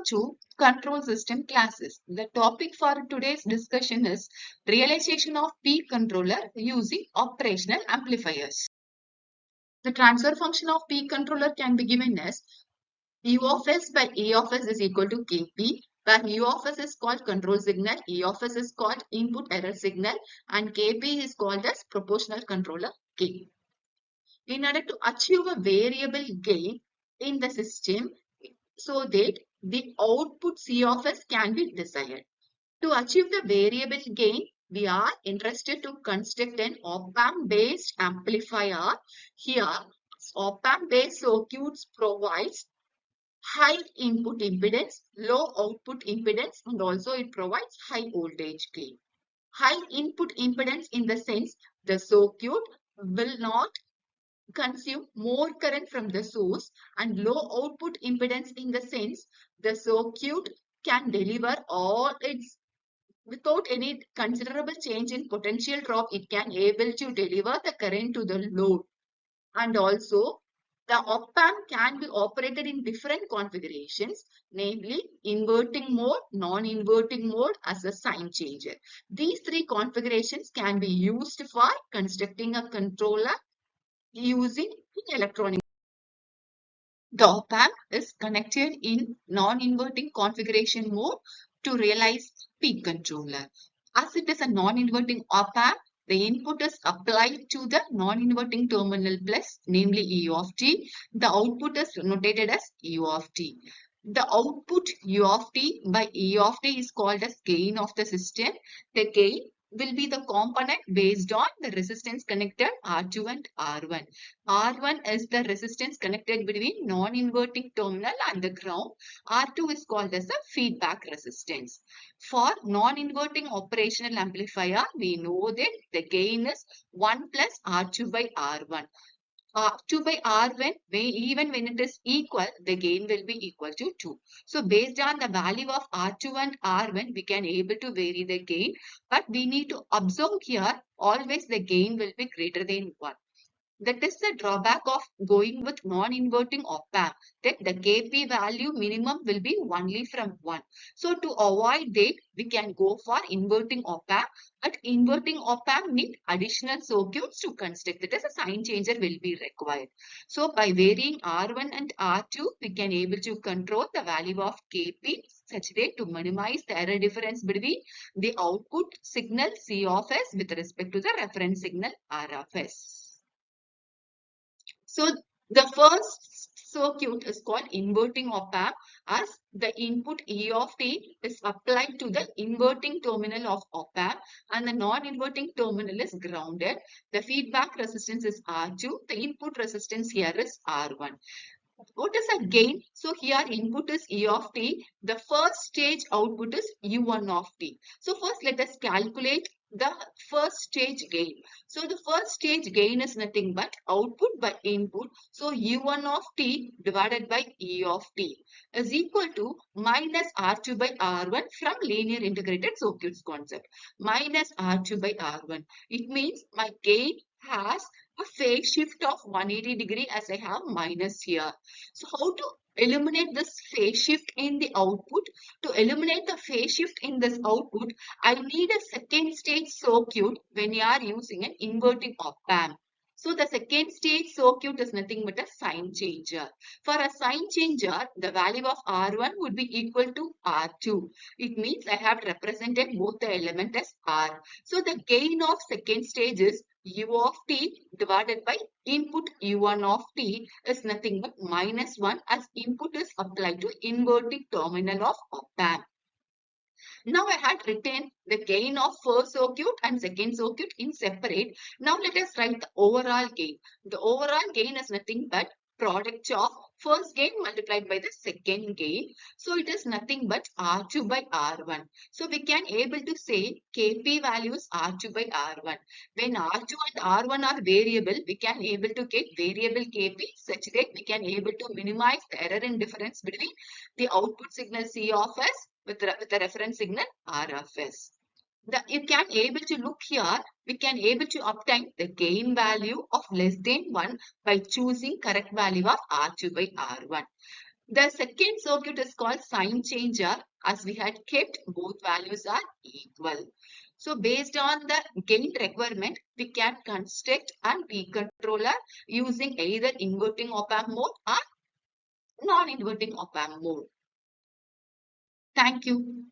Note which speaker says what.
Speaker 1: to control system classes. The topic for today's discussion is realization of P controller using operational amplifiers. The transfer function of P controller can be given as U of S by E of S is equal to Kp, where U of S is called control signal, E of S is called input error signal, and Kp is called as proportional controller K. In order to achieve a variable gain in the system so that the output C of S can be desired. To achieve the variable gain, we are interested to construct an op-amp based amplifier. Here, op-amp based circuits provides high input impedance, low output impedance, and also it provides high voltage gain. High input impedance in the sense the circuit will not consume more current from the source, and low output impedance in the sense the circuit can deliver all its without any considerable change in potential drop. It can able to deliver the current to the load, and also the op-amp can be operated in different configurations, namely inverting mode, non-inverting mode as a sign changer. These three configurations can be used for constructing a controller using electronic. The op-amp is connected in non-inverting configuration mode to realize peak controller. As it is a non-inverting op-amp, the input is applied to the non-inverting terminal plus, namely U of t. The output is notated as U of t. The output U of t by E of t is called as gain of the system. The gain will be the component based on the resistance connected R2 and R1. R1 is the resistance connected between non-inverting terminal and the ground. R2 is called as the feedback resistance. For non-inverting operational amplifier, we know that the gain is 1 plus R2 by R1. R2 by R1, even when it is equal, the gain will be equal to 2. So based on the value of R2 and R1, we can able to vary the gain. But we need to observe here, always the gain will be greater than 1. That is the drawback of going with non-inverting op-amp, that the Kp value minimum will be only from 1. So to avoid that, we can go for inverting op-amp, but inverting op-amp need additional circuits to construct it, as a sign changer will be required. So by varying R1 and R2, we can able to control the value of Kp such that to minimize the error difference between the output signal C of S with respect to the reference signal R of S. So the first circuit is called inverting op-amp, as the input E of t is applied to the inverting terminal of op-amp and the non-inverting terminal is grounded. The feedback resistance is R2. The input resistance here is R1. What is a gain? So here input is E of t. The first stage output is U1 of t. So first let us calculate the first stage gain. So the first stage gain is nothing but output by input. So U1 of t divided by E of t is equal to minus R2 by R1 from linear integrated circuits concept. Minus R2 by R1. It means my gain has a phase shift of 180 degree as I have minus here. So how to eliminate this phase shift in the output? To eliminate the phase shift in this output, I need a second stage circuit when you are using an inverting op-amp. So the second stage circuit is nothing but a sign changer. For a sign changer, the value of R1 would be equal to R2. It means I have represented both the element as R. So the gain of second stage is U of t divided by input U1 of t is nothing but minus 1, as input is applied to inverting terminal of op-amp. Now I had written the gain of first circuit and second circuit in separate. Now let us write the overall gain. The overall gain is nothing but product of first gain multiplied by the second gain. So it is nothing but R2 by R1. So we can able to say Kp values R2 by R1. When R2 and R1 are variable, we can able to get variable Kp such that we can able to minimize the error in difference between the output signal C of S with the reference signal R of S. You can able to look here, we can able to obtain the gain value of less than 1 by choosing correct value of R2 by R1. The second circuit is called sign changer, as we had kept both values are equal. So based on the gain requirement, we can construct a P controller using either inverting op-amp mode or non-inverting op-amp mode. Thank you.